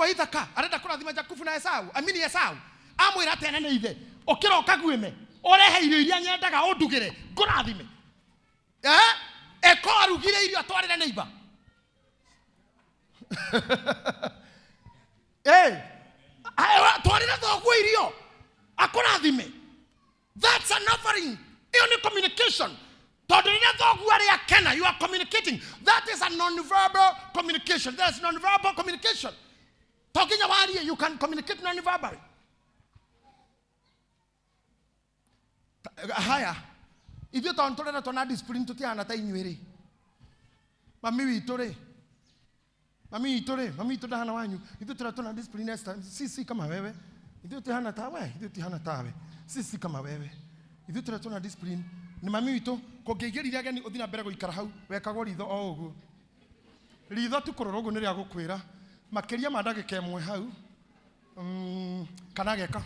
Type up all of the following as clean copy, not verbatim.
wa Ithaka arenda kurathima Jakubu na Esau amini Esau amwira tena nĩ ithe okira okaguime orehe irio iria nyendaga ũndugire ngũrathime eko arugire irio atwarire neighbor twarire thoguo irio akũrathime. That's an offering. Only communication. You are communicating. That is a non-verbal communication. That's non-verbal communication. Talking about here, you can communicate non-verbally. Haya. If you don't tolerate on discipline to tiana ta inyuere. Mami itore. Mami itore hana wanyu. If you tolerate on discipline next time, sisi kama wewe. If you hana tawe, if you hana tawe. Sisi kama wewe. If you tolerate on discipline, ni mami wito kongeigerira gani uthina mbere guikara hau wekagwo ritho o uguo ritho tu kororogo ni ria gukwira makiria mandage kemwe hau kana geka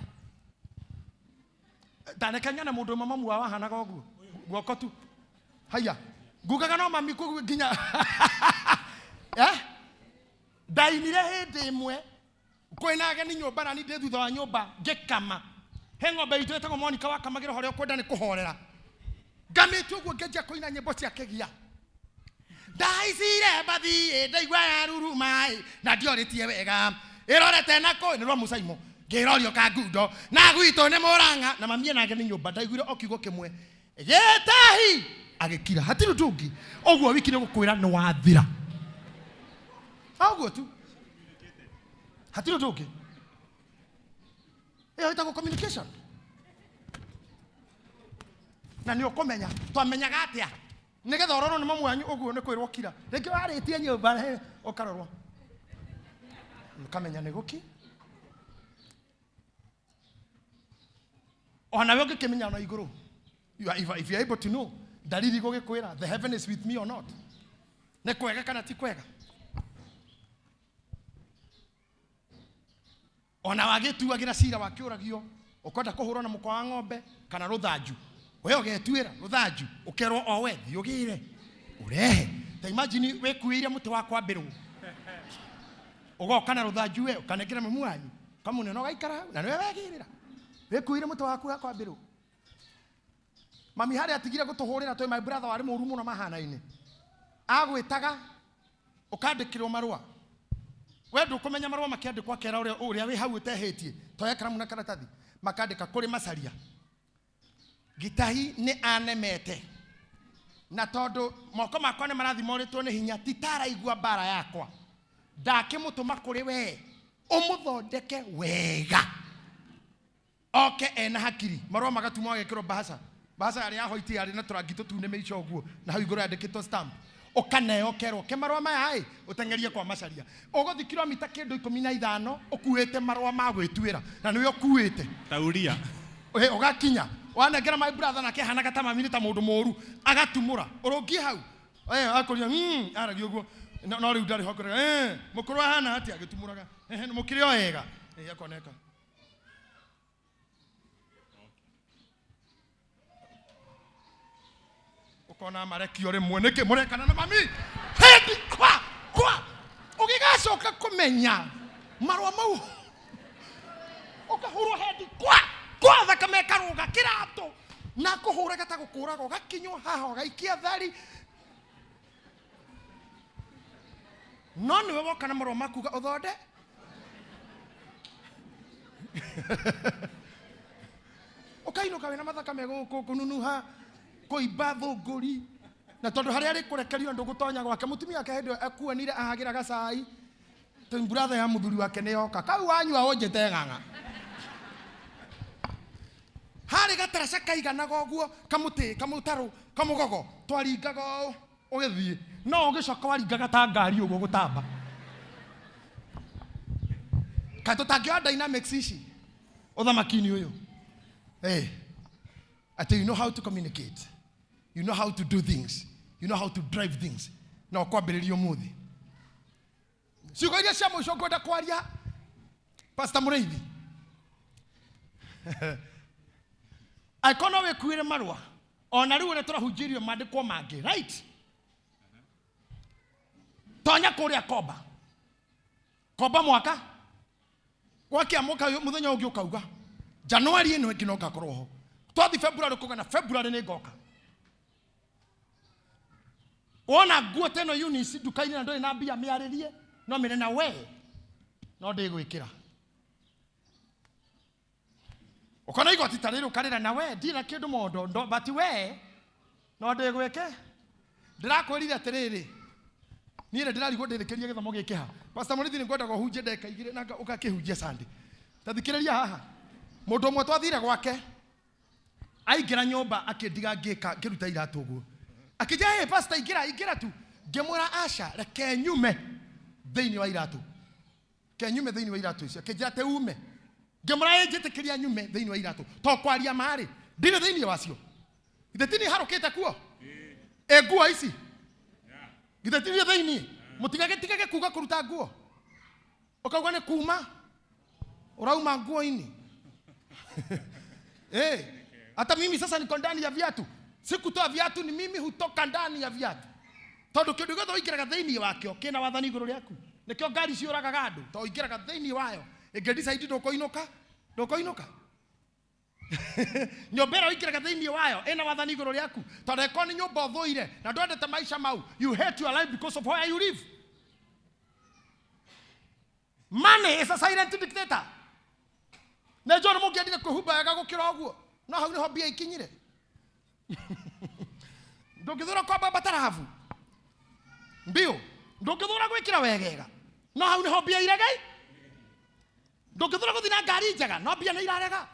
danekanya na mundu mamamu wa hanaga uguo guoko tu haya ngugaga no mami ku nginya dainire hindi imwe kwina gani nyumba na ni ndi thutha wa nyumba ngikama heng'ombe itu etagwo Monica wakamagira hore ukwenda ni kuhorera gametu uguo ngeja koina nyimbo cia kegia ndaicire bathi ndaigua ya ruru mai na ndioritie wega irorete nako ni rwa musaimo ngirorio ka ngundo na gwito ni Murang'a na mamie nake ni nyumba ndaiguire okiugo kimwe Gitahi agikira hatiru tungi uguo wiki ni gukwira ni wathira uguo tu hatiru tungi itago communication. Na ni ukomenya twamenyaga atia nigetha ororo ni mamu wanyu uguo ni kwirwo kira rĩngĩ warĩtie nyũmba ukarorwo ukamenya ni guki ona we ũngĩkĩmenya na igũrũ if you are able to know dalili gũgĩkwĩra the heaven is with me or not ni kwega kana ti kwega ona wagĩtuagĩra cira wakĩũragio ukwenda kũhũrwo na mũkwa wa ng'ombe kana rũthanju wewe ugetuira ruthanju ukerwo o we thiugire urehe ta imagine we kuire muti wa kwambirwo ugoka na ruthanju we ukanekera mamu wanyu kama uneno gaikara na wewe wegirira we kuire muti wa kwambirwo mami hari atigire gutuhurira toy my brother wari muru muno mahana-ini agwitaga ukandikirwo marua we ndukumenya marua makiandikwa kera uria we hau utehetie toya karamu na karatathi makandika kuri macaria Gitahi ni anemete na tondu moko makwa ni marathimoritwo ni hinya titara igua bara yakwa ndakimutuma kuri we umuthondeke wega oke ena hakiri marwa magatumwa agekiro bahasa yari yahoiti yari na turangito tune meicho guo na hau iguru yandikitwo stamp ukaneo kero ke marwa maya hai utengerie kwa macaria uguthi kilomita kindu 15 ukuite marwa ma gwitwira na niwe ukuite tauria ugakinya wanegera my brother na kehana katama minita mundu moru agatumura urongie hau akoria aragi uguo no riu ndari hokore mukuru hana ati agitumuraga mukire o ega akoneka ukona marekio rimwe niki murekana na mami hendi kwa ugigacoka kumenya marwa mau ukahurwo hendi kwa thakame karuga kirato na kuhura gata gukuraga gakinywo haha gaikia thari no niwe woka na marwa makuga uthonde ukainuka wina mathakame kununuha kuiba thunguri na tondu hari ari kurekerio ndu gutonya gwake mutumia ake hendo akuonire ahagira gacai to brother ya muthuri wake ne yoka kau wanyua wonjete ng'ang'a hari gatarasha kaiganaga uguo kamutaro kamugogo twaringaga ugithie no ugicoka waringaga ta ngari uguo gutamba kato tagio dynamics ici uthamakini uyu you know how to communicate, you know how to do things, you know how to drive things na kwambiririo muthi ciugo iria cia muico ngwenda kwaria Pastor Mureithi aikono we kuire marwa ona riu ne turahunjirio mandikwo mangi right tonya kuria koba mwaka Wake amoka muthenya ungi ukauga January ino nginoka koroho. Twathi February kugana February ni ngoka. Ona nguo teno Eunice dukaini na ndoi na mbia miaririe no mire na we no ndigwikira. Ukona igoti tariro karira na we ndina kindu mondo ndo but we no ndigwike. Ndirakwirire atiriri niĩ ndirarigwo ndĩrĩkĩrie gĩthomo gĩkĩ ha. Pastor Murithi nĩngwenda kũhunjia ndeka igĩrĩ na ũgakĩhunjia Sunday. Tathikĩrĩria haha. Mũndũ ũmwe twathire gwake aingĩra nyũmba akĩndiga ngĩruta iratũ ũguo. Akĩnjia hey pastor ingĩra tu. Ngĩmwĩra aca reke nyume thĩinĩ wa iratũ. Kenyume thĩinĩ wa iratũ icio. Akĩnjia te ume. Ngĩmwĩra njĩtĩkĩria nyume thĩinĩ wa iratũ. To kwaria marĩ ndirĩ thĩinĩ wacio. Ithetini harũkĩte kuo. Nguo ici. Githetirie thĩinĩ mũtigage kuga kũruta nguo. Ukauga nĩ kuma urauma nguo-inĩ. Hata mimi sasa niko ndani ya viatu. Sikutoa viatu, ni mimi hutoka ndani ya viatu. Tondu kĩndũ gĩothe ũingĩraga thĩinĩ wakĩo kĩna wathani igũrũ rĩaku. Nĩkĩo ngari ciũragaga andũ. To ũingĩraga thĩinĩ wayo ĩngĩdecide ndũkũinũka. Nyũmba ĩrĩa ũingĩraga thĩinĩ wayo ĩna wathani igũrũ rĩaku. Tondũ ĩkorwo nĩ nyũmba ũthũire na ndwendete maica mau, you hate your life because of where you live. Money is a silent dictator. Na John mũngĩendire kwĩhumba wega gũkĩra ũguo. No hau nĩho mbia ikinyire. Ndũngĩthũra kwamba batarabu. Mbio. Ndũngĩthũra gwĩkĩra wegega. No hau nĩho mbia iregai. Ndũngĩthũra gũthiĩ na ngari njega. No mbia nĩ irarega.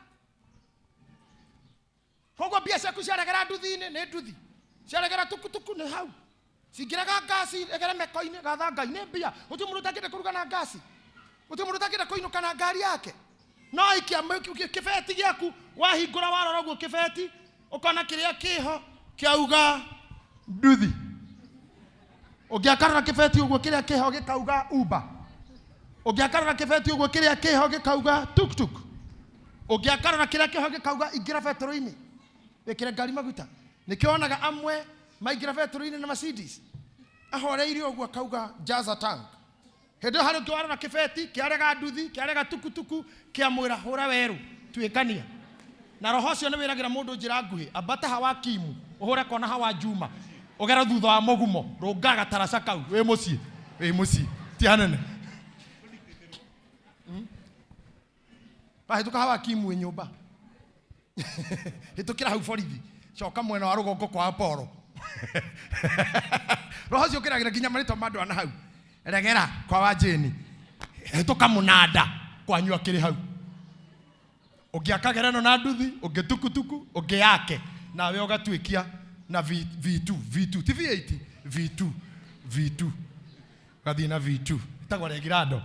Koguo mbia ciaku ciaregera nduthi-inĩ nĩ nduthi. Ciaregera tukutuku nĩ hau. Cingĩraga ngasi egere meko-inĩ gathanga-inĩ mbia. Gũtirĩ mũndũ ũtangĩenda kũruga na ngasi. Gũtirĩ mũndũ ũtangĩenda kũinũka na ngari yake. No ikia kĩbeti gĩaku wahingũra warora ũguo kĩbeti ũkona kĩrĩa kĩho kĩauga nduthi. Ũngĩakarora kĩbeti ũguo kĩrĩa kĩho gĩkauga Uber. Ũngĩakarora kĩbeti ũguo kĩrĩa kĩho gĩkauga tuk-tuk. Ũngĩakarora kĩrĩa kĩho gĩkauga ingĩra betũrũ-inĩ. Wĩkĩre ngari maguta. Nĩkĩonaga amwe maingĩra betũrũ-inĩ na Mercedes. Ahoreire ũguo akauga jaza tank. Hĩndĩ ĩyo harĩ ũngĩwarora kĩbeti kĩarega nduthi kĩarega tukutuku kĩamwĩra hũra werũ tuĩkania. Na roho ũcio nĩ wĩragĩra mũndũ njĩra nguhĩ ambata hawa Kimu ũhũre kona hawa Juma ũgera thutha wa mũgumo rũnga gataraca kau wĩ mũciĩ ti hanene. Hĩtũka hawa Kimu wĩ nyũmba. Hĩtũkĩra hau borithi coka mwena wa rũgongo kwa Apollo. Roho ũcio ũkĩragĩra nginya marĩtwa ma andũ ana hau. Regera kwa wajeni. Hĩtũka mũnanda kwanyu akĩrĩ hau. Ũngĩakagera no na nduthi ũngĩtukutuku ũngĩyake nawe ũgatuĩkia na V2 ti V8 V2 gathiĩ na V2 itagwo regirando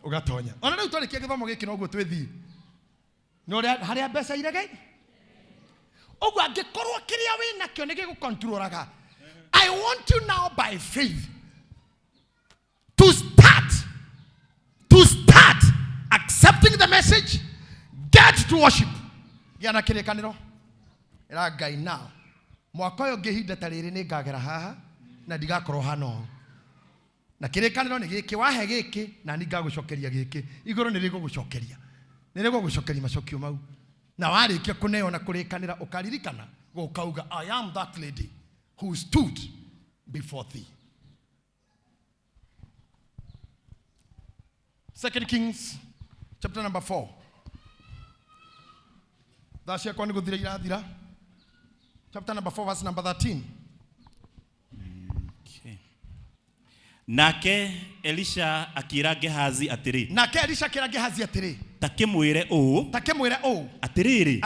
ũgatonya. Ona rĩu twarĩkia gĩthomo gĩkĩ no ũguo twĩthiĩ. No harĩa mbeca iregai ũguo angĩkorwo kĩrĩa wĩ nakĩo nĩ gĩgũkontrolaga. I want you now by faith to start accepting the message, get to worship. Gĩana kĩrĩkanĩro ĩra Ngai now mwaka ũyũ ngĩhinda ta rĩrĩ nĩ ngagera haha na ndigakorwo hana ũũ. Na kĩrĩkanĩro nĩ gĩkĩ wahe gĩkĩ na nĩ ngagũcokeria gĩkĩ. Igũrũ nĩ rĩgũgũcokeria macokio mau. Na warĩkia kũneo na kũrĩkanĩra ũkaririkana gũkauga I am that lady who stood before thee. 2 Kings chapter number 4. That's your kwani gũthira irathira. Chapter number 4 verse number 13. Okay. Nake Elisha akĩra Gehazi atĩrĩ. Takĩmwĩre ũũ. Atĩrĩrĩ.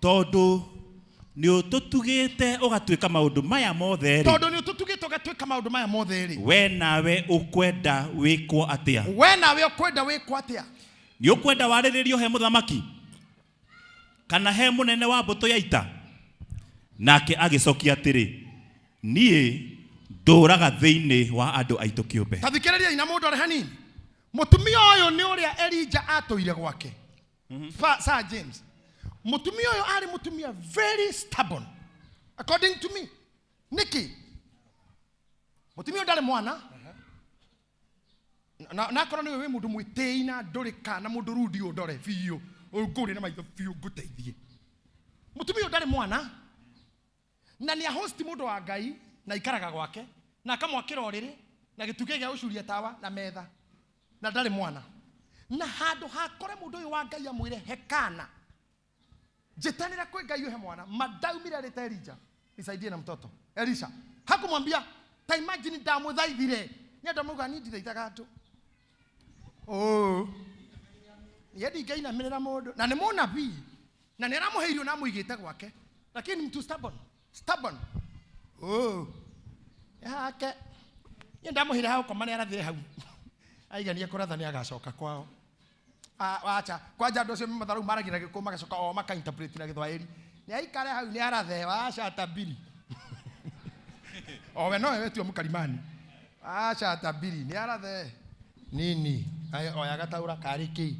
Tondũ nĩ ũtũtugĩte ũgatuĩka maũndũ maya mothe rĩ. We nawe ũkwenda wĩkwo atĩa? Nĩ ũkwenda warĩrĩrio he mũthamaki kana he mũnene wa mbũtũ ya ita? Nake agĩcokia atĩrĩ, niĩ ndũraga thĩinĩ wa andũ aitũ kĩũmbe. Tathikĩrĩria ina mũndũ arĩ hanini. Mũtumia ũyũ nĩ ũrĩa Elijah atũire gwake. Sir James. Mutumia ũyũ arĩ mutumia very stubborn according to me. Niki mutumia ũyũ ndarĩ mwana na korwo niwe wi mundu mwitei na nduri kana mundu rudi ndore biu nguri na maitho biu nguteithie mutumia ndari mwana na ni host mundu wa Ngai na ikaraga gwake na akamwakira oriri na gituke gya ucuria tawa na metha na ndari mwana na handu hakore mundu uyu wa Ngai amwire hekana jitanira kwe Ngai uhe mwana madaumire aleta Elija nisaidie na mtoto Elisha hakumwambia ta imagine ndamuthaithire nyenda muga ni ndithaithaga andu yedi Ngai na mirira mundu na ni munabii na ni aramuheirio na muigite gwake lakini mtu stubborn yake nyenda muhire hau koma ni arathire hau aigania kuratha ni agacoka kwao acha kwanja ndo cio matharu maragira gikuo magacoka o maka interpret na Githwairi ni aikare hau ni arathe acha tabiri we no wetu mukarimani acha tabiri ni arathe nini oya gataura kariki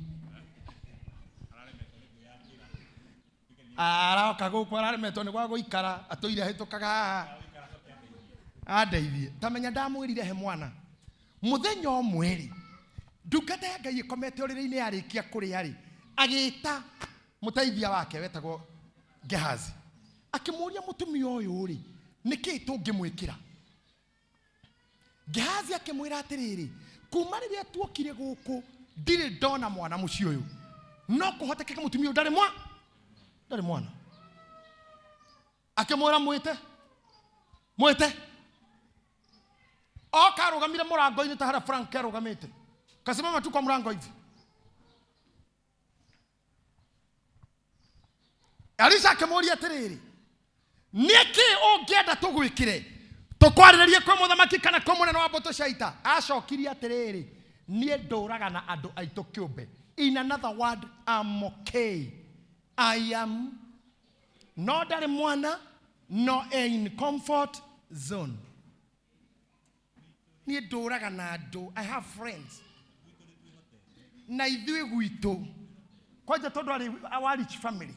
aroka guku araremetwo ni gwa guikara atoire hitukaga haha andeithie tamenya ndamwirire he mwana muthenya omweri ndungata ya Ngai ikomete uriri-ini yarikia kuria ri agita muteithia wake wetagwo Gehazi akimuria mutumia uyu ri niki tungimwikira Gehazi akimwira atiriri kuma riria tuokire guku ndiri ndona mwana muci uyu no kuhotekeka mutumia uyu ndari mwana akimwira mwite karugamire murango-ini tahara Frank arugamite kasimama tu kwa mlango hivi Elisha akimuria atiriri niki ungienda tugwikire tukwarirerie kwa muthamaki kana kwa munene wa mbuto cia ita acokirie atiriri nie nduraga na andu aitu kiumbe in another word I'm okay I am not ndari mwana no in comfort zone nie nduraga na andu I have friends na ithui gwitu kwaje tondu ari our rich family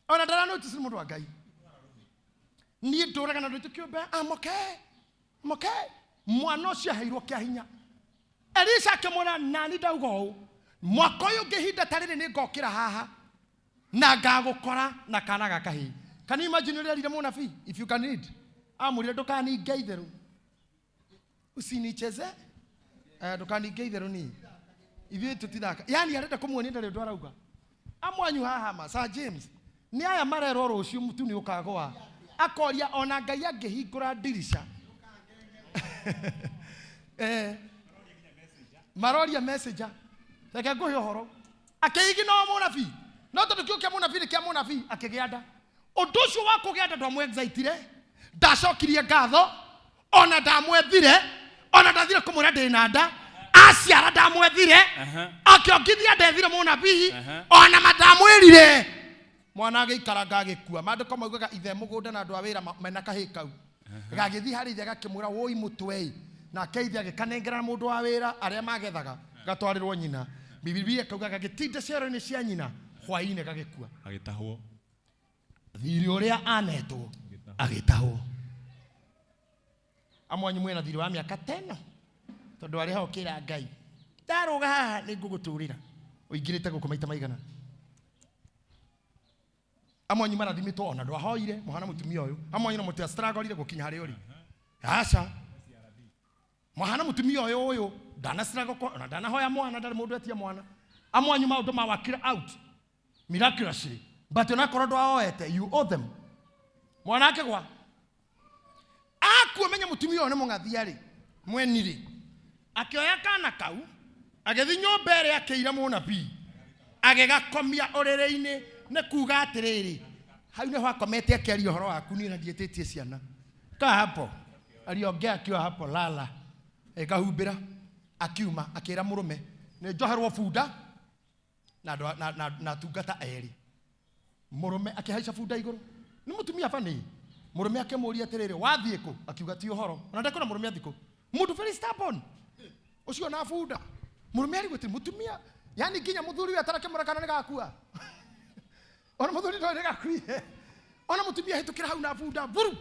ona ndara notice mundu wa Ngai nie nduraga na ndu kiumbe I'm okay mwana ucio heirwo kia hinya Elisha akimwira nani ndauga uu mwaka uyu ngihinda tariri ni ngokira haha na ngagukora na kana gakahi can you imagine urerire munabii if you can read amurire ndukani ngeitheru usinicheze ndukani ngeitheru ni ithuĩ tutithaka yani arenda kumuonia ndari ndu arauga amwanyu haha ma Sir James ni aya marero rucio mutu ni ukagwa akoria ona Ngai angihingura dirisha maroria messenger reke nguhe uhoro akeigi no munabii no tondu kiu kia munabii ni kia munabii akigianda undu ucio wa kugianda ndamwe anxiety ndacokirie ngatho ona ndamwethire ona ndathire kumura ndina nda aciara ndamwethire akiongithia ndethire munabii ona madamwirire mwana agikara ngagikua mandiko maugaga ithe mugunda na andu a wira mena kahi kau gagithi hari ithe gakimwira woi mutwe na keithia agikanengera mundu wa wira aria magethaga gatwarirwo nyina Biblia kauga gagitinda cero-ini cia nyina hwaine gagikua agitahwo thiri uria anetwo agitahwo amwanyu mwena thiri wa miaka 10 tondu ari hokira Ngai ndaruga haha ni nguguturira uingirite guku maita maigana amwanyu marathimitwo ona ndwahoire muhana mutumia uyu amwanyu no mutia struggle gukinya hari uri aca muhana mutumia uyu ndana struggle ona ndana hoya mwana ndari mundu etia mwana amwanyu maundu mawakira out miraculously but ona korwo ndwaoete you owe them mwana ake gwa akuomenya mutumia uyu ni mungathia ri mweniri akioya kana kau agethi nyomba ere akeira munabii agegakomia urere-ini ne kuga atiriri hau ne hakomete akiaria uhoro waku ni na ndietitie ciana ka hapo aliongea akiwa hapo lala ekahumbira akiuma akira murume ne njoherwo bunda na tungata eri murume akihaica bunda iguru ni mutumia fani murume akemuria atiriri wathie ku akiuga ti uhoro ona ndakona murume athiko mundu very stubborn ucio na bunda murume ari gwetire mutumia yani nginya muthuri we atarake murakana ni gakua ona muthuri ndo ni gakuire ona mutumia hitukira hau na bunda buru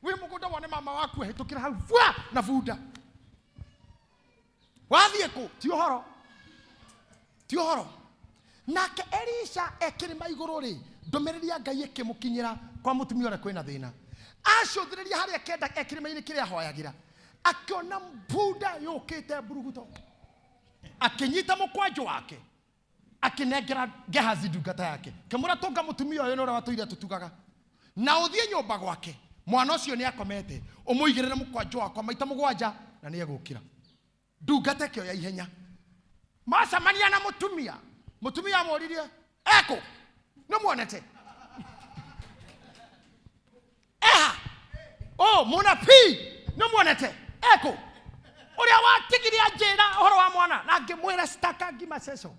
we mugunda wone mama waku hetukira hau fwa na bunda wathie ku ti uhoro nake Elisha ekirima iguru ri ndomiriria Ngai ikimukinyira kwa mutumia ore kwina thina acuthiriria haria kenda ekirima-ini kiria hoyagira akiona bunda yukite buruguto akinyita mukwanjo wake akinengera Gehazi ndungata yake kimura tunga mutumia uyu nore watuire tutugaga na uthie nyumba gwake mwana ucio ni akomete umuigirire mukwanjo wakwa maita mugwanja na ni egukira ndungata kio ya ihenya macamania na mutumia amuririe eko no muonete muna pi no muonete eko uria watigiria njira horo wa mwana na ngimwira staka ngimaceco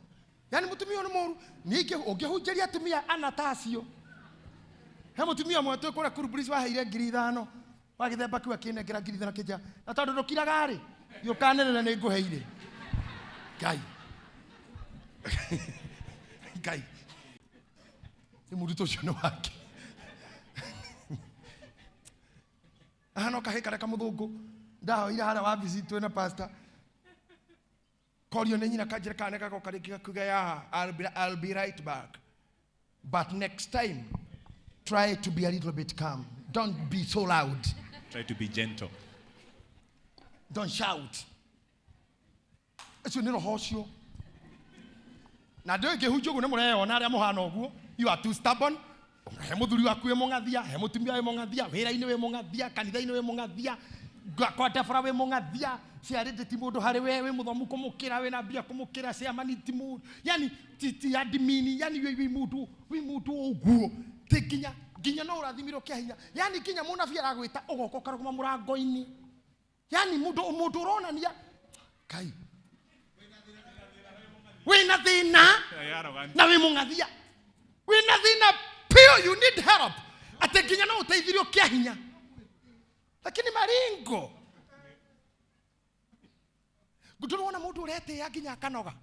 yani mutumia ni moru ninge ungihunjiria atumia anatacio he mutumia mwetu kura kurubris wa heire 5,000 wagithemba kiwa kinengera 5,000 kija na tondu ndukiraga ri yukanirira ni nguheire Ngai ni mundu tucio no wake ahano kahekara kamuthungu ndahoira hara wa visit na pastor korio ni nyina kanjira kana kako kariki kuga ya I'll be right back but next time try to be a little bit calm, don't be so loud, try to be gentle, don't shout. Eso ni roho cio na ndege hujugu ne mureyona aria muhana oguo you are too stubborn he muthuri waku we mungathia he mutumia we mungathia wira-ini we mungathia kanitha-ini we mungathia kwa tefara we mungathia ciarite ti mundu hari we muthomu kumukira we na mbia kumukira ciamani ti mundu yani ti admini yani we mundu oguo ti ginya no urathimiro kia hinya yani kinya munabii aragwita ugoko karuguma murango-ini yani mundu uronania Kai wina thina na we mungathia wina thina pio you need help ateginya no uteithirio kia hinya lakini maringo guturona mundu urete ya ginya kanoga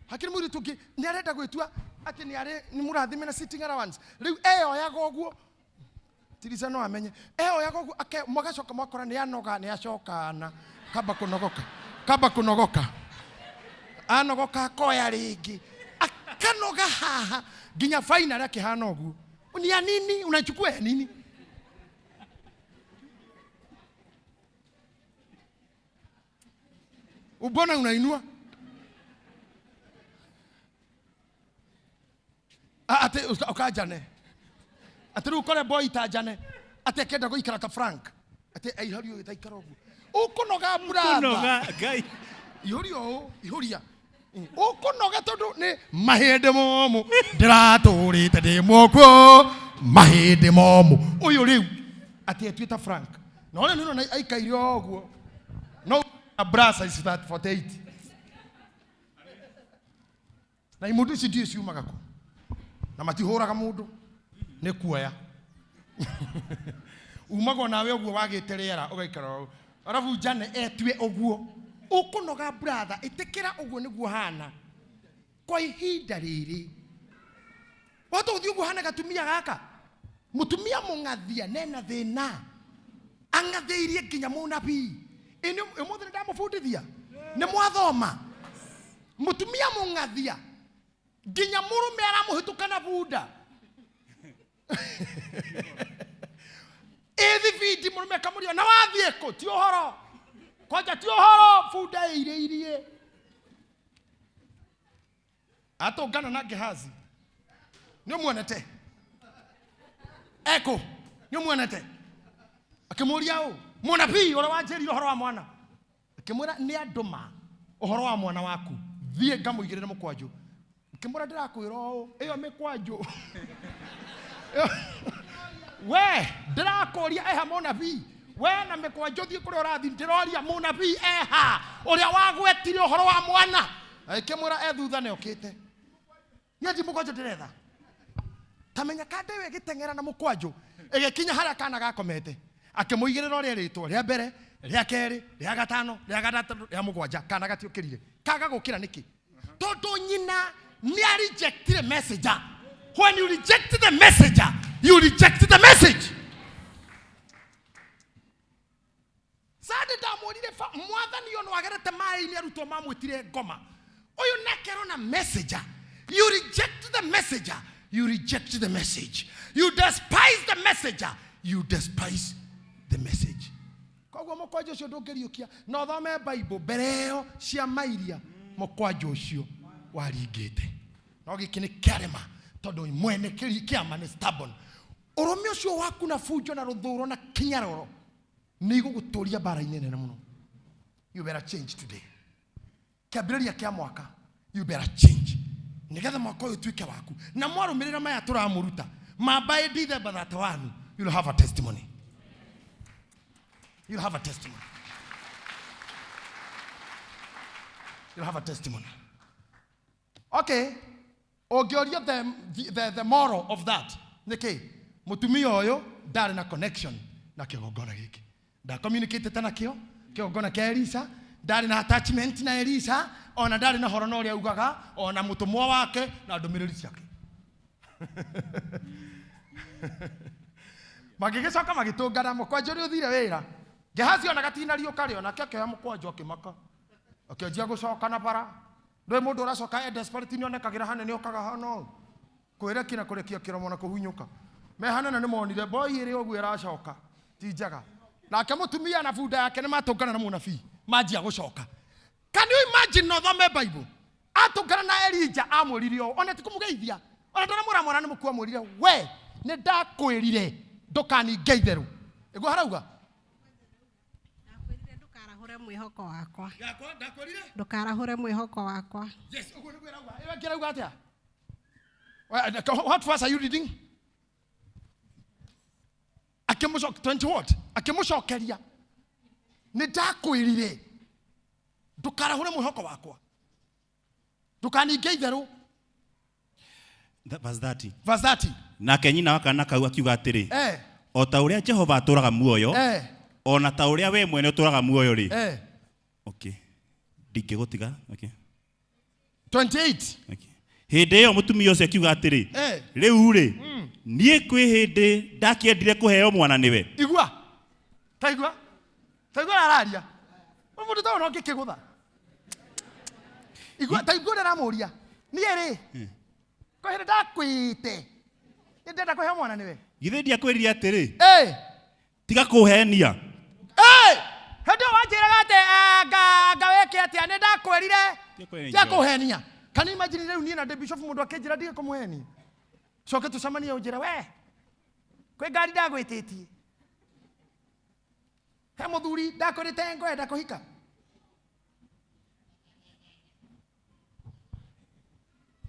hakiri muri tuki ni arenda gwitua ati ni murathime na sitting allowance riu yago guo tirisa no amenye yago guo ake magacoka mwakora ni anoga ni acokana kaba kunogoka anogoka koya ringi akanoga haha ginya final yake hana uguo ni ya nini unachukua ya nini ubona unainua ate ukajane ate ukore boy tajane ate kenda go ikara ta frank ate ai hariyo itaikara uguo ukunoga brother Ngai ihuria ukunoga tondu ni mahinde momu ndiraturite ndi moko mahinde momu uyu riu ati etwita frank no ni no aikaire oguo no brasa is that 48 na imundu ici ndio ciumaga ku na matihuraga mundu ni kuoya umago nawe oguo wagiterera ugaikara arafu jane etwe oguo ukunoga brother itikira oguo niguo hana kwa ihinda riri watu uthi oguo hana gatumia gaka mutumia mungathia nena thina angatheirie nginya munabii ini umuthi ndamufundithia ni mwathoma mutumia mungathia nginya murume aramuhitukana bunda ethi vidi murume kamuria na wathie ko ti uhoro koja ti uhoro bunda irie atongana na Gehazi ni muonete eko ni muonete akimuria munabii ora wanjeri uhoro wa mwana akimwira ni anduma uhoro wa mwana waku thie ngamuigirire mukwanju akimwira ndirakwira iyo mikwanju we ndirakoria eha munabii we na mikwanju thie kuri urathi ndiroria munabii eha uria wagwetire uhoro wa mwana akimwira ethutha ne okite nyati mukwanju ndiretha tamenya kande we gitengera na mukwanju egekinya haria kana gakomete akimuigirira ria ritwa ria mbere ria keri ria gatano ria gatatu ria mugwanja kana gatiukirire kaga gukira niki tondu nyina ni rejected the messenger when you reject the messenger You reject the message. Sade damorire fa mwathani yo no agerete mai ni aruto mamwitire ngoma. Oyo nakero na messenger. You reject the messenger. You reject the message. You despise the messenger. You despise the message. Kogwo mokwaje ucio ndungeriukia no thome Bible bereo cia mairia mokwaje ucio waringite. No gikini kiarema tondu mwene kiama ni stubborn. Urume ucio waku na fujo na ruthuro na kinyaroro ni guguturia bara-ini nene muno. You better change today. Kiambiriria kia mwaka you better change. Nigetha mwaka uyu tuike waku na mwarumirira maya turamuruta mabai ndithe bathata wanu. You'll have a testimony. You'll have a testimony. You'll have a testimony. Okay. Ogioria the moral of that. Niki, mutumia oyo ndari na connection na kigongona giki. Da communicate tena kio kigongona kia Elisa, ndari na attachment na Elisa, ona ndari na horo no ria ugaga, ona mutumwa wake na ndumiriri ciake. Magigicoka magitungana mukwanjo ri uthire wira. Gehazi ona gatina rio kari ona keke ya mukwanjo akimaka. Akijia gucoka na bara. Ndwe mundu uracoka desperate ni onekagira hanene okaga hano. Kwireki na kurekia kiromo na kuhunyuka. Me hanene ni monire boy iri ogwe iracoka. Ti njaga. Nake mutumia na bunda yake ni matungana na munabii. Majia gucoka. Can you imagine no thome Bible? Atungana na Elijah amuririo. Ona tikumugeithia. Ona ndana muramora ni mukua amurire. We ni ndakwirire ndukani ngeitheru. Ego harauga. Ndukarahure mwihoko wakwa. Yakwa ndakwirire? Ndukarahure mwihoko wakwa. Yes, ugo ni gwirauga. Ewe kirauga atia? What verse are you reading? Akimushok 20 what? Akimushokeria. Ni ndakwirire. Ndukarahure mwihoko wakwa. Ndukani ngeitheru. Verse 30. Verse 30. Nake nyina wakana kau akiuga atiri o ta uria Jehova aturaga muoyo ona ta uria we mwene uturaga muoyo ri okay ndingigutiga okay 28 okay hindi iyo mutumia ucio akiuga atiri riu ri nie kwi hindi ndakiendire kuheo mwana niwe igua taigua araria mundu ta ono ngikigutha igua taigua ndaramuria nie ri ko hindi ndakwite ndenda kuheo mwana niwe githe ndia kwirire atiri tiga kuhenia hendo wanjiraga ate anga weke atia ni ndakwirire tiga kuhenia. Can you imagine leo ni na the bishop mundu akenjira ndige kumuhenia coke tucamanie unjira we kwe ngari ndagwititie he muthuri ndakorite ngwenda kuhika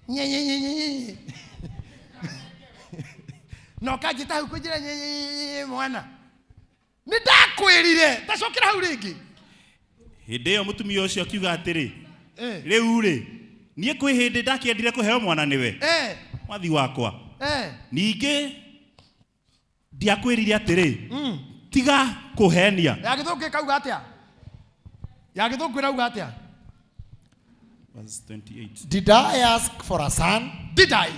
nye no kajita hu kujira mwana ni ndakwirire tacokera hau ringi hindi iyo mutumia ucio akiuga atiri riu ri nie kwi hindi ndakiendire kuheo mwana niwe mwathi wakwa ningi ndiakwirire atiri tiga kuhenia yagithungu kauga atia yagithungu rauga atia verse 28 Did I ask for a son? Did I?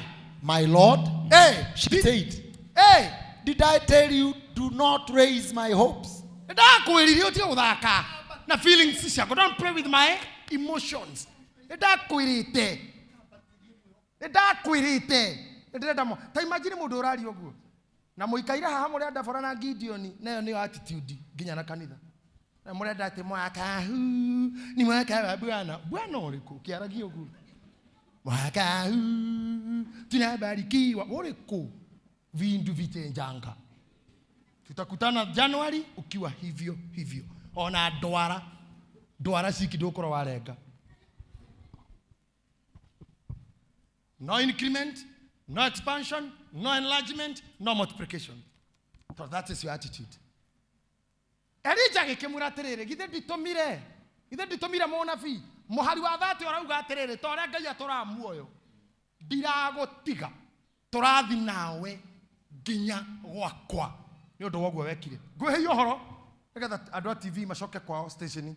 My Lord? She said, did I tell you, do not raise my hopes? Ndakwirire utige guthaka na feelings ciako. Don't play with my emotions. Ndakwirite ndirenda mo ta imagine mundu urari oguo na muikaira haha muri Ndabora na Gideon nayo ni attitude nginya na kanitha na murenda ati mwaka hu ni mwaka wa bwana uriku kiaragia oguo mwaka hu tunabarikiwa uriku vindu vitenjanga tutakutana January ukiwa hivyo ona ndwara ciki ndukoro warenga. No increment, no expansion, no enlargement, no multiplication. So that is your attitude. Elijah gikimura atiriri githe nditumire munabii muhari wa thati orauga atiriri to ria Ngai atura muoyo ndiragutiga turathi nawe nginya gwakwa ni undu woguo wekire ngwiheio horo nigetha andu a TV macoke kwao station.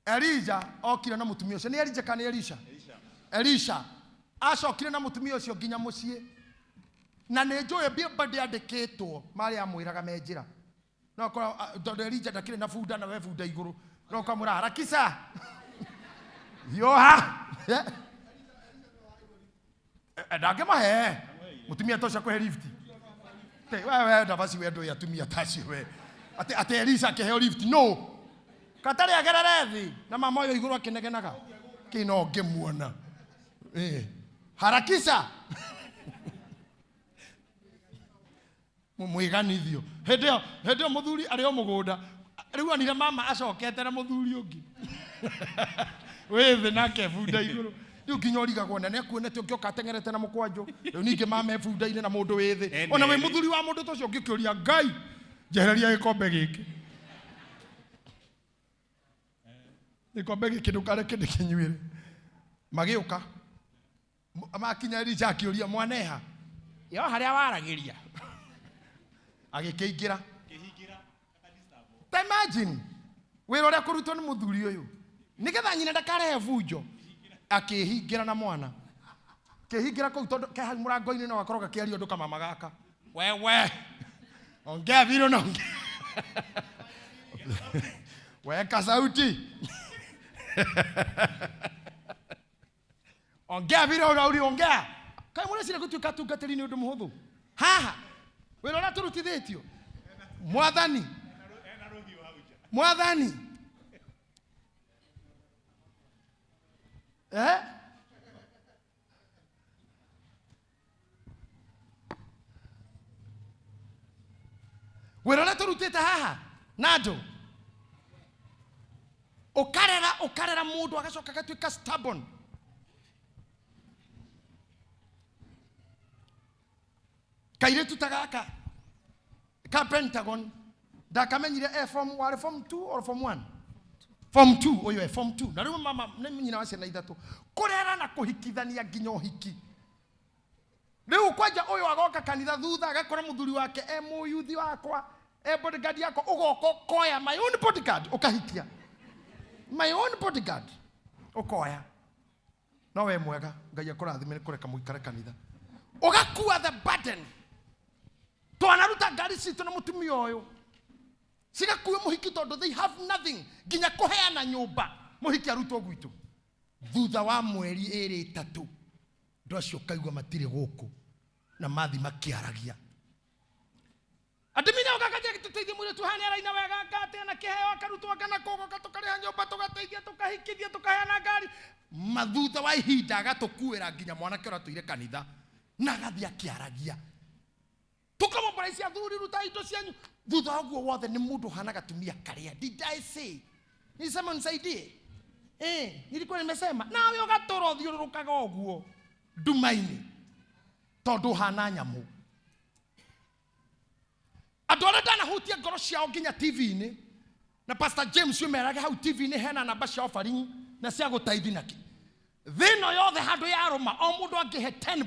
Elijah okire na mutumia ucio ni Elijah kana Elisha? Elisha acokire na mutumia ucio nginya mucii na nä njå ä mbia mbandä andä kä two marä amwä raga me njä ra no tondå Elija ndakä rä na bunda na we bunda igå rå no kamwä ra harakisha yoha ndangä mahe må tumia toca kå he lift we ndabaci we ndå atumia tacio we atä Elisa akä heo lift no katarä agerere thĩ na mama å yå igå rå akä negenaga kä no ngä muona harakisha mwiganithio hĩndĩ ĩyo mũthuri arĩ o mũgũnda rĩu onire mama acokete na mũthuri ũngĩ wĩ thĩ nake bunda igũrũ rĩu nginya ũrigagwo na nĩekuonete ũngĩoka ateng'erete na mũkwanjũ rĩu ningĩ mama e bunda-inĩ na mũndũ wĩ thĩ ona wĩ mũthuri wa mũndũ tocio ũngĩkĩũria Ngai njehereria gĩkombe gĩkĩ ndũkareke ndĩkĩnyuĩre magĩũka makinya Elija akĩũria mwaneha yo harĩa waragĩria agĩkĩingĩra imagine wĩra ũrĩa kũrutwo nĩ mũthuri ũyũ nĩgetha nyina ndakarehe bunjo akĩhingĩra na mwana kĩhingĩra kũu tondũ ke hau mũrango-inĩ no gakorwo gakĩaria ũndũ kamama gaka wewe ongea vile na weka sauti ongea vile uliongea kai mwana sina gũtuĩka tungatĩri nĩ ũndũ mũhũthũ haha wĩra ũrĩa tũrutithĩtio mwathani wĩra ũrĩa tũrutĩte haha na andũ ũkarera mũndũ agacoka agatuĩka stubborn kairĩtu ta gaka ka Pentagon ndakamenyire form 2 or form 1 form 2 ũyũ form 2 na rĩu mama nĩ nyina wa ciana ithatũ kũrera na kũhikithania nginya ũhiki rĩu kwanja ũyũ agoka kanitha thutha agakora mũthuri wake mũyuthi wakwa bodyguard yako ũgoka ũkoya my own bodyguard ũkahikia my own bodyguard ũkoya no we mwega Ngai akũrathime kũreka mũikare kanitha ũgakua the burden twanaruta ngari citũ na mũtumia ũyũ cigakuue mũhiki tondũ they have nothing nginya kũheana nyũmba mũhiki arutwo gwitũ thutha wa mweri 2-3 andũ acio kaigua matirĩ gũkũ na mathi makĩaragia Adimina ukakaje gĩtũteithie mwĩrĩ tuhane araina wega ngate na kĩheo akarutwo kana kũgoka tũkarĩha nyũmba tũgateithia tũkahikithia tũkaheana ngari mathutha wa ihinda agatũkuĩra nginya mwanake ũrĩa tũire kanitha na agathi akĩaragia tukamũmbaraicia athuri ruta indo cianyu thutha wa ũguo wothe nĩ mũndũ hana gatumia karĩa did I say nilisema nisaidie nilikuwa nimesema nawe ũgatũra ũthiũrũrũkaga ũguo nduma-inĩ tondũ hana nyamũ andũ arĩa ndanahutia ngoro ciao nginya TV-inĩ na Pastor James umerage hau TV-inĩ hena namba cia offering na cia gũteithia naki thĩno yothe handũ ya rũma o mũndũ angĩhe 10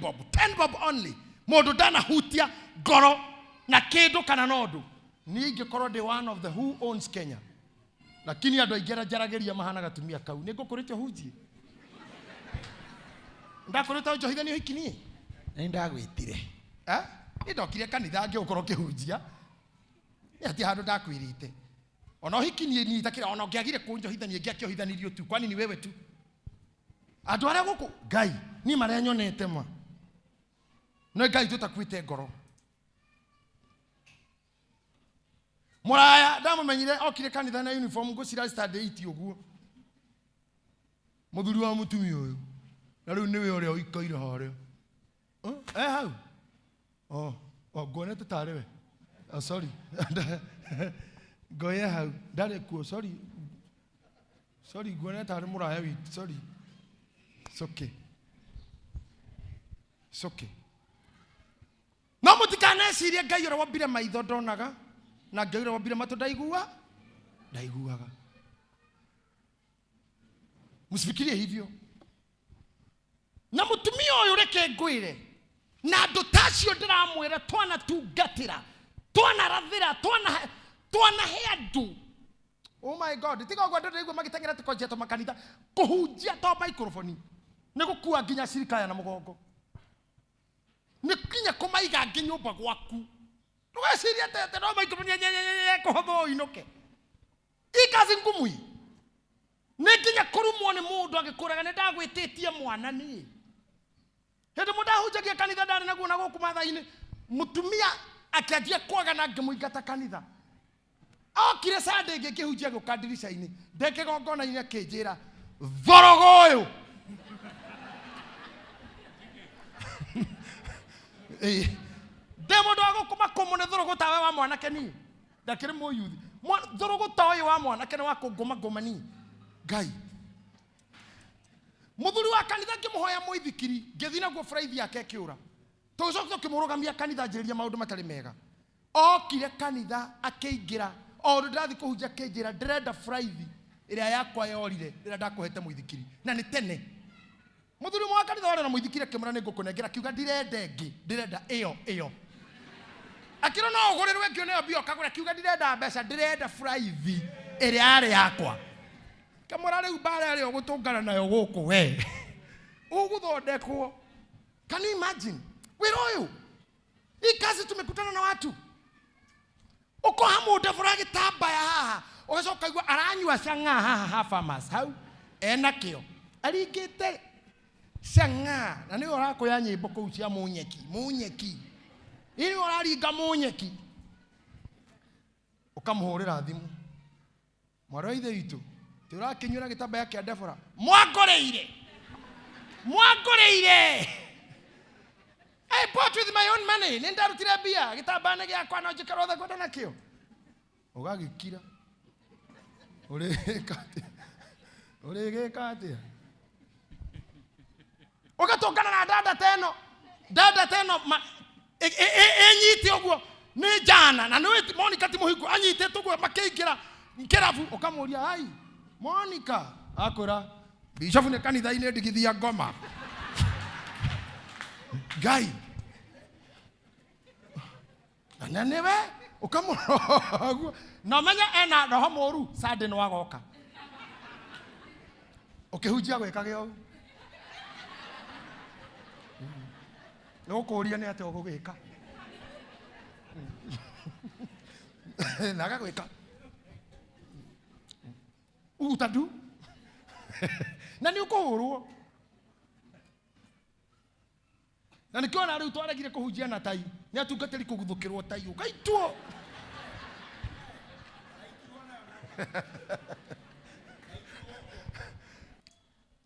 bob only mũndũ ndanahutia ngoro na kĩndũ kana nondũ niĩ ingĩkorwo ndĩ one of the who owns Kenya lakini andũ aingĩ njaragĩria mahana gatumia kau nĩ ngũkũrĩte hunjie ndakũrĩte njohithanio hikinie nĩ ndagwĩtire ndokire kanitha ngĩũkorwo kĩhunjia ati handũ ndakwĩrĩte ona ũhikinie ni itakĩra ona ũngĩagire kũnjohithania ngĩakĩohithanirio tu kwani ni wewe tu andũ arĩa gũkũ Ngai ni marĩa nyonete ma no Ngai tũtakuĩte ngoro mũraya ndamũmenyire okire kanitha na uniform ngũcira Saturday 8 ũguo mũthuri wa mũtumia ũyũ na rĩu nĩwe ũrĩa ũikaire harĩa hau nguonete tarĩ we sorry ngoya hau ndarĩ kuo sorry nguonete tarĩ mũraya witũ sorry it's okay no mũtikanecirie Ngai ũrĩa wombire maitho ndonaga na Ngai ũrĩa wombire matũ ndaiguaga msifikirie hivyo na mũtumia ũyũ reke ngwĩre na andũ tacio ndĩramwĩra twanatungatĩra twanarathĩra twanahe andũ oh my God tiga ũguo andũ ndaigua magĩteng'era tũkonjia tũmakanitha kũhunjia to microphone nĩ gũkua nginya cirikaya na mũgongo nĩ nginya kumaiga nginyumba gwaku ndugeciria tete no maikunia kuhotho inoke ikazi ngumui nikinya kurumwo ni mundu agikuraga ni ndagwititie mwana ni hindi mundu ahunjagia kanitha ndari naguo na guku mathaini mutumia akianjia kwaga na ngimuingata kanitha okire Sunday ngikihunjia guka ndirisha-ini ndekigongona-ini akinjira thorogo uyu Demo dogo kuma komone thorogo tawe wa mwanake ni ndakire muyuthi thorogo tawe wa mwanake ni wako goma ni Ngai muthuri wa kanitha ngimuhoya muithikiri ngithina guo Friday yake kiura tucoka kimurugamia kanitha njiriria maundu matari mega okire kanitha akiingira o ndathi kuhunja kinjira ndirenda Friday iria yakwa yorire rira ndakuhete muithikiri na ni tene muthuri wa kanitha wale na muithikiri kimura ni ngukunengera kiuga ndirenda iyo akiro no ugurirwe ngio ne bio kagura kiuga ndirenda Friday iria yari yakwa kamura riu bara ri ogutungana nayo guku we uguthondekwo. Can you imagine? Where are you? Hii kazi tumekutana na watu uko hamu udafura gitamba ya haha ugezo kaigwa aranywa shanga haha farmers hau ena kio aringite shanga na ni orako ya nyimbo kuu cia munyeki ili oraringa munyeki ukamuhurira thimu mwaro ithe witu turakinyura gitamba yake adafura mwagoreire I bought with my own money. Nenda rutira bia. Gitabane giakwa no jikarotha goda nakio. Ugagikira. Uri kati. Ugatongana na dada teno enyiti ogwo ni jana na niwe Monica timuhiku anyite tugwo makeigira nkerafu ukamuria hai Monica akora bishop ne kanitha ine ndigithia ngoma Ngai na newe ukamurogo no menya ena roho moru Sunday no agoka ukihunjia gwekage o no kuria ni ate ogugika naga gweka utadu na ni ukuhurwo na nikiona riu twaregire kuhunjia na tai ni atungatiri kuguthukirwo tai ugaitwo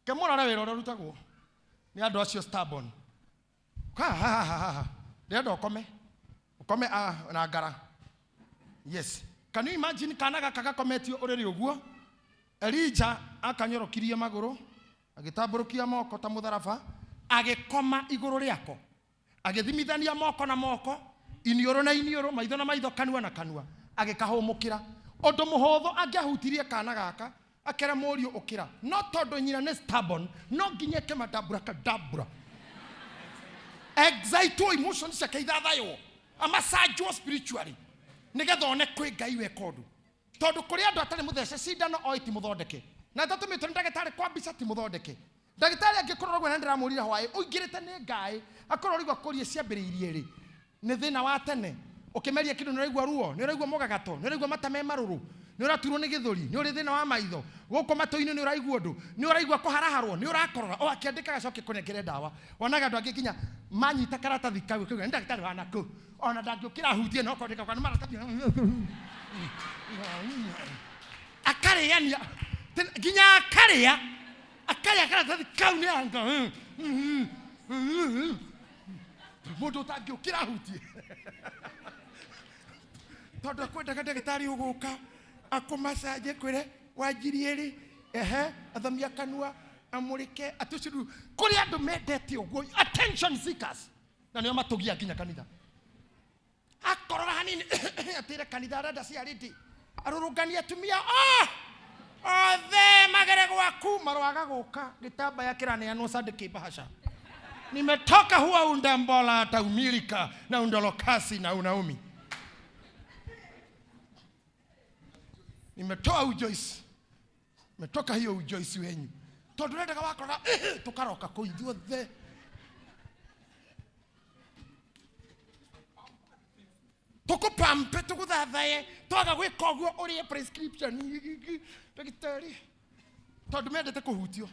kemora ra wero rutagwo ni andu acio stubborn ndio ukome na ngara. Yes, can you imagine kanaga kagakometio uriri uguo Elijah akanyorokirie maguru agitamburukia moko ta mutharaba agikoma iguru riako agithimithania moko na moko inioro na inioro maitho na maitho kanua na kanua agikahumukira undu muhotho angiahutirie kana gaka akera morio ukira no tondu nyina ne stubborn no nginye kemadabura kadabura anxiety emotions akaithathayo amasajo spiritually nigetha one kwi Ngai we kondu tondu kuri andu atari muthece cindano o iti muthondeke na tatumitwe ndagitari kwa mbica ti muthondeke ndagitari angikororwo na ndiramurira hwae uingirite ni Ngai akororigwa kurie ciambiriirie ri ni thina wa tene ukimeria kindu niraigwa ruo niraigwa mogagato niraigwa matame maruru niraturwo ni githuri ni uri thina wa maitho guko matoini ni uraigwa ndu ni uraigwa kuharaharwo ni urakorora o akiandika gacoke kunengere dawa onaga andu angikinya manyita karatathi kau kiuga ndagitari wa naku ona ndangiukira hutie no kwandika kwa maratathi akariania ginya akaria karatathi kau ni anga mundu tangiukira hutie tondu kwenda ndagitari uguka akumasaje kwire wajirieri athamia kanua amurike atuciru kuri andu mendete uguo attention seekers na nio matugia ginya kanitha akorora hanini atire kanitha rada cia ridi arurungania tumia othe magere gwaku marwaga guka gitamba ya kirani ya Sunday bahasha nimetoka huwa undambola hata umilika na undolokasi na unaumi nimetoa ujoisi nimetoka hiyo ujoisi wenyu tondu rendaga wakora tukaroka kuithio the tukupampe tukuthathaye twaga gwika uguo urie prescription ndagitari tondu mendete kuhutio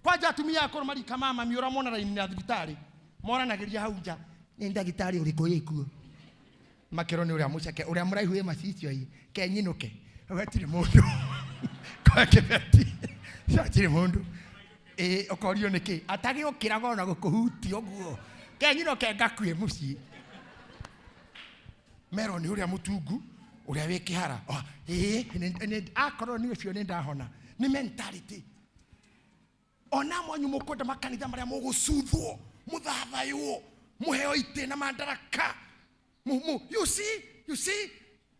kwanja atumia akoro marika mama miura mona raini na thibitari moranagiria hau nja ni ndagitari uriku yikuo makironi uria muceke uria muraihu macicio yi kenyinuke agatire mundu kwake beti satire mundu okorio niki atagi ukiraga ona gukuhuti oguo kenyinuke ngakue mucii mero ni uria mutungu uria wikihara akoro ni ucio ni ndahona ni mentality ona mwanyu mukwenda makanitha maria mugucuthwo muthathaywo muheo ite na mandaraka you see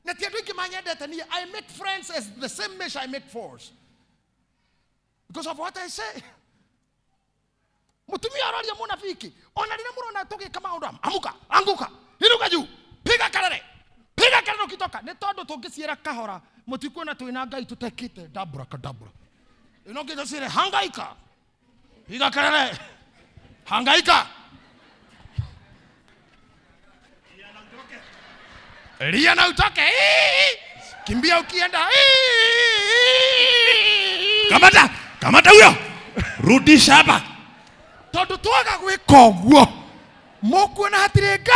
na ti andu ingi manyendete ni I make friends as the same measure I make foes because of what I say. Mutumia araria munafiki ona rire murona tugika maundu amuka anguka iruka juu piga kelele ukitoka ni tondu tungiciera kahora mutikuona twina ngai tutekite dabra kadabra inongeza sire hangaika piga kelele hangaika Ria na utoke kimbia ukienda kamata huyo rudisha hapa tondu twaga gwika uguo mukuona hatirenga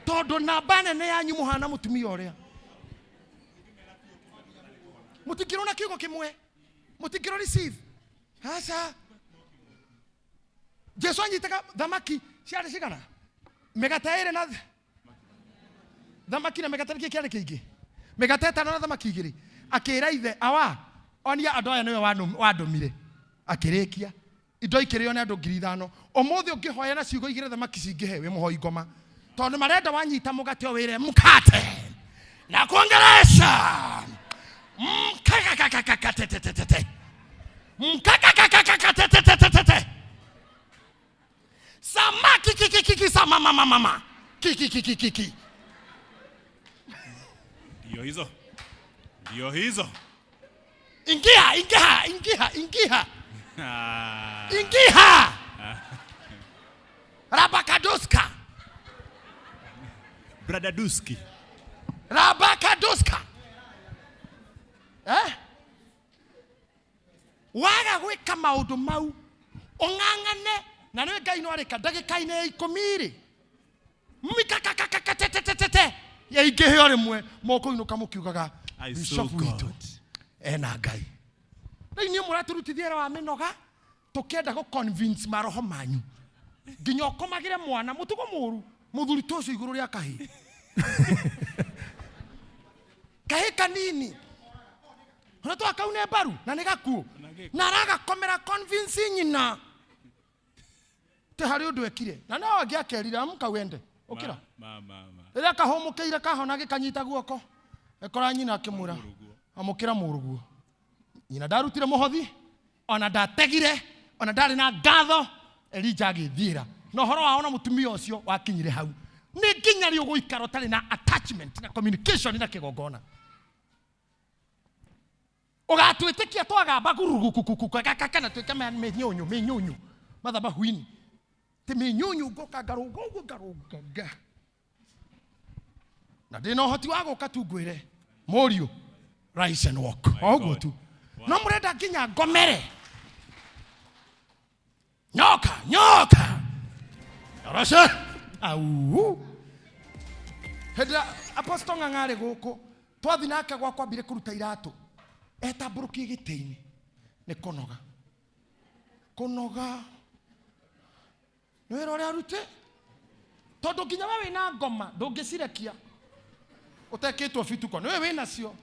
tondu namba nene yanyu muhana mutumia uria mutikirona kiugo kimwe mutikiro receive hasa Jesu anyitaga thamaki ciarĩ cigana mĩgate ĩrĩ na thamaki na mĩgate nĩkĩ kĩarĩ kĩingĩ mĩgate ĩtano na thamaki igĩrĩ akĩra ithe awa onia andũ aya nĩwe wandũmire akĩrĩkia indo ikĩrĩo nĩ andũ 5,000 ũmũthĩ ũngĩhoya na ciugo igĩrĩ thamaki cingĩhe wĩ mũhoi ngoma tondũ marenda wanyita mũgate wĩre mkate na kuongelesha samaki kiki sama mama kiki ndio hizo ingia rabakadoska bradaduski rabakadoska waga gwika maundu mau ong'ang'ane na nĩ Ngai no arĩka ndagĩka-inĩ 10 mikakakakakatete yaingĩhe o rĩmwe moko inũka mũkiugaga bishop witũ ena Ngai rĩu niĩ mũratũrutithia wĩra wa mĩnoga tũkĩenda gũ-convince maroho manyu nginya ũkomagĩre mwana mũtugo mũru mũthuri ta ũcio igũrũ rĩa kahĩ kahĩ kanini ona twakau nĩ mbaru na nĩ gakuũ na aragakomera convince nyina te hari undu ekire na no angiakerire amuka wende ukira ira kahumukeire kahona gikanyita guoko ekora nyina akimura amukira muruguo nyina darutire muhothi ona ndategire ona ndari na ngatho Elija agithira no horo waona mutumia ucio wakinyire hau ni nginyari uguikara tari na attachment na communication na kigongona ugatwitikia twagamba gurugukukuku kana twike menyonyo mathaba huini timenyonyo ngoka ngaruga na ndina uhoti wa guka tu ngwire morio rise and walk oguo tu no murenda nginya ngomere nyoka arasha au hedra apostle ngangare guku twathi nake gwa kwambire kuruta iratu etamburuki giteini ni kunoga no wĩra ũrĩa arute tondu nginya we wĩna ngoma ndũngĩcirekia ũtekĩtwo bituko nĩ we wĩna cio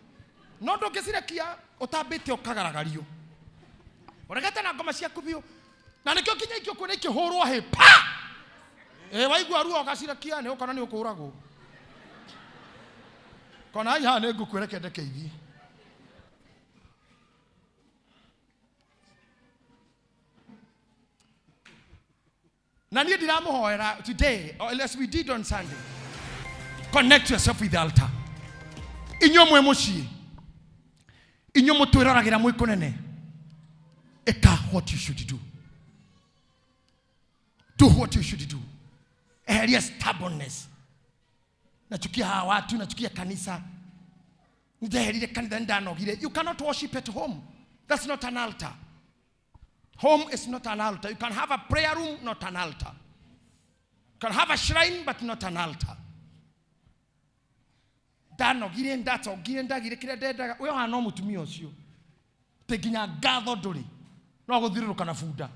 no ndũngĩcirekia ũtambĩte ũkagaragario ũregete na ngoma ciaku biũ na nĩkĩo nginya ikĩo kwĩna ikĩhũrwo hĩ pa waigua ruo ũgacirekia nĩ ũkona nĩ ũkũragwo kona haha nĩ ngũkwĩreke ndekeithie na niĩ ndiramuhoera today as we did on Sunday. Connect yourself with the altar. Inyo mwe muciĩ inyo mũtwĩroragira mwĩ kũnene eka what you should do. Do what you should do. Eheria stubbornness nachukia hawa watu, nachukia kanisa. Ndeherire kanitha ndanogire. You cannot worship at home. That's not an altar. Home is not an altar. You can have a prayer room, not an altar. You can have a shrine, but not an altar. Ndanogire ndatogire ndagire kire ndendaga. Uyo hana mutumia ucio. Teginya ngatho nduri. No guthiruruka na bunda.